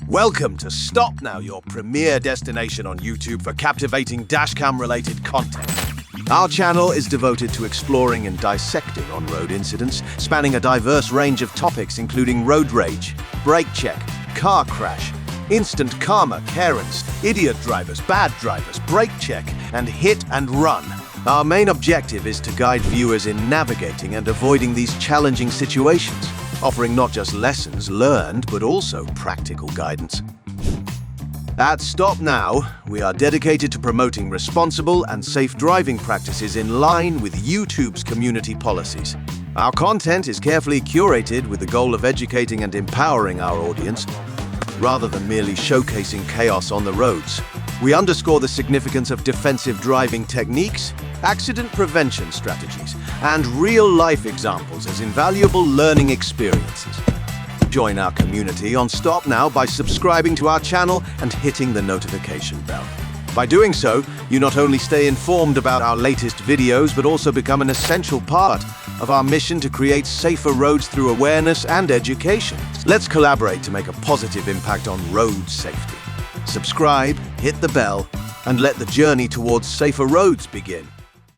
Welcome to Stopnow, your premier destination on YouTube for captivating dashcam-related content. Our channel is devoted to exploring and dissecting on-road incidents, spanning a diverse range of topics including road rage, brake check, car crash, instant karma, Karens, idiot drivers, bad drivers, brake check, and hit and run. Our main objective is to guide viewers in navigating and avoiding these challenging situations, offering not just lessons learned, but also practical guidance. At Stopnow, we are dedicated to promoting responsible and safe driving practices in line with YouTube's community policies. Our content is carefully curated with the goal of educating and empowering our audience, rather than merely showcasing chaos on the roads. We underscore the significance of defensive driving techniques, accident prevention strategies, and real-life examples as invaluable learning experiences. Join our community on Stopnow by subscribing to our channel and hitting the notification bell. By doing so, you not only stay informed about our latest videos, but also become an essential part of our mission to create safer roads through awareness and education. Let's collaborate to make a positive impact on road safety. Subscribe, hit the bell, and let the journey towards safer roads begin.